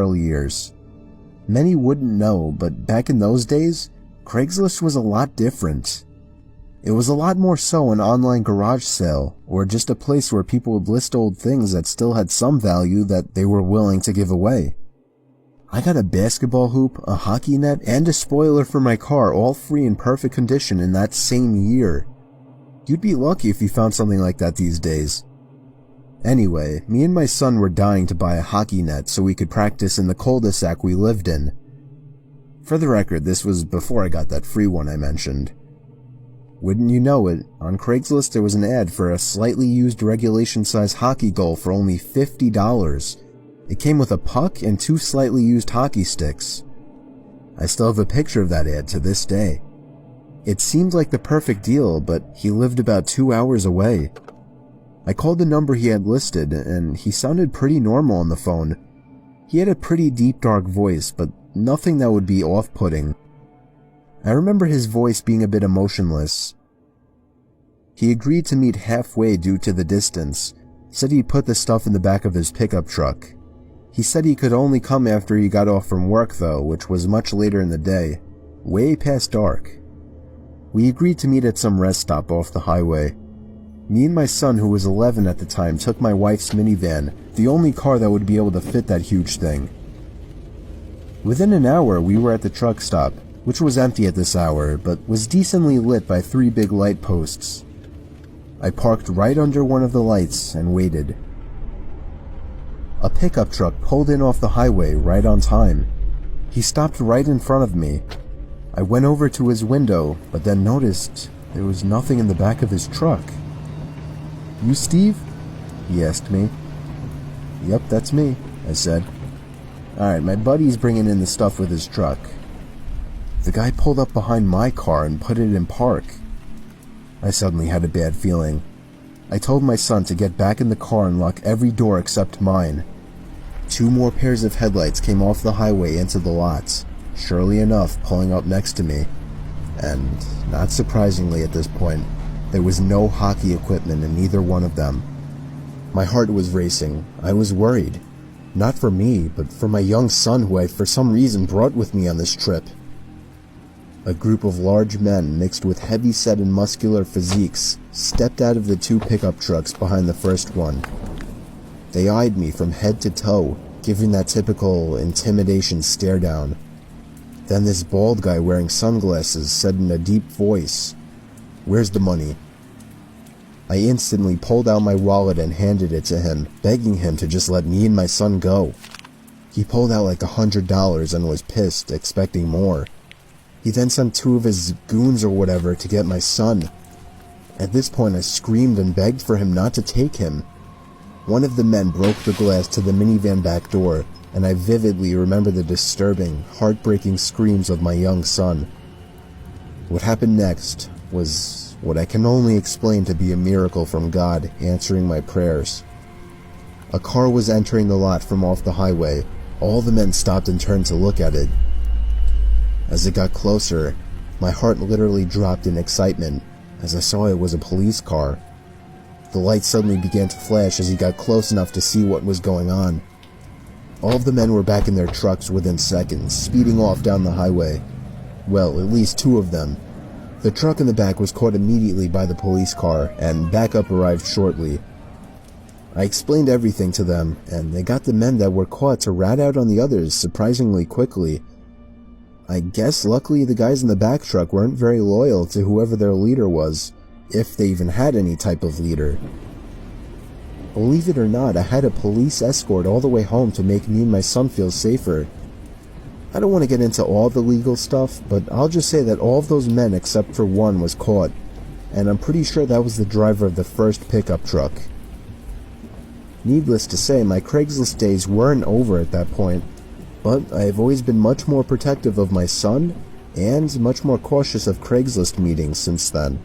early years. Many wouldn't know, but back in those days, Craigslist was a lot different. It was a lot more so an online garage sale, or just a place where people would list old things that still had some value that they were willing to give away. I got a basketball hoop, a hockey net, and a spoiler for my car, all free in perfect condition in that same year. You'd be lucky if you found something like that these days. Anyway, me and my son were dying to buy a hockey net so we could practice in the cul-de-sac we lived in. For the record, this was before I got that free one I mentioned. Wouldn't you know it, on Craigslist there was an ad for a slightly used regulation-size hockey goal for only $50. It came with a puck and 2 slightly used hockey sticks. I still have a picture of that ad to this day. It seemed like the perfect deal, but he lived about 2 hours away. I called the number he had listed, and he sounded pretty normal on the phone. He had a pretty deep, dark voice, but nothing that would be off-putting. I remember his voice being a bit emotionless. He agreed to meet halfway due to the distance, said he'd put the stuff in the back of his pickup truck. He said he could only come after he got off from work though, which was much later in the day, way past dark. We agreed to meet at some rest stop off the highway. Me and my son, who was 11 at the time, took my wife's minivan, the only car that would be able to fit that huge thing. Within an hour, we were at the truck stop, which was empty at this hour, but was decently lit by 3 big light posts. I parked right under one of the lights and waited. A pickup truck pulled in off the highway right on time. He stopped right in front of me. I went over to his window, but then noticed there was nothing in the back of his truck. "You Steve?" he asked me. "Yep, that's me," I said. "Alright, my buddy's bringing in the stuff with his truck." The guy pulled up behind my car and put it in park. I suddenly had a bad feeling. I told my son to get back in the car and lock every door except mine. 2 more pairs of headlights came off the highway into the lots, surely enough pulling up next to me. And, not surprisingly at this point, there was no hockey equipment in either one of them. My heart was racing. I was worried. Not for me, but for my young son who I for some reason brought with me on this trip. A group of large men mixed with heavy-set and muscular physiques stepped out of the 2 pickup trucks behind the first one. They eyed me from head to toe, giving that typical intimidation stare down. Then this bald guy wearing sunglasses said in a deep voice, "Where's the money?" I instantly pulled out my wallet and handed it to him, begging him to just let me and my son go. He pulled out like $100 and was pissed, expecting more. He then sent 2 of his goons or whatever to get my son. At this point I screamed and begged for him not to take him. One of the men broke the glass to the minivan back door, and I vividly remember the disturbing, heartbreaking screams of my young son. What happened next was what I can only explain to be a miracle from God answering my prayers. A car was entering the lot from off the highway. All the men stopped and turned to look at it. As it got closer, my heart literally dropped in excitement as I saw it was a police car. The lights suddenly began to flash as he got close enough to see what was going on. All of the men were back in their trucks within seconds, speeding off down the highway. Well, at least 2 of them. The truck in the back was caught immediately by the police car, and backup arrived shortly. I explained everything to them, and they got the men that were caught to rat out on the others surprisingly quickly. I guess luckily the guys in the back truck weren't very loyal to whoever their leader was, if they even had any type of leader. Believe it or not, I had a police escort all the way home to make me and my son feel safer. I don't want to get into all the legal stuff, but I'll just say that all of those men except for one was caught, and I'm pretty sure that was the driver of the first pickup truck. Needless to say, my Craigslist days weren't over at that point, but I have always been much more protective of my son, and much more cautious of Craigslist meetings since then.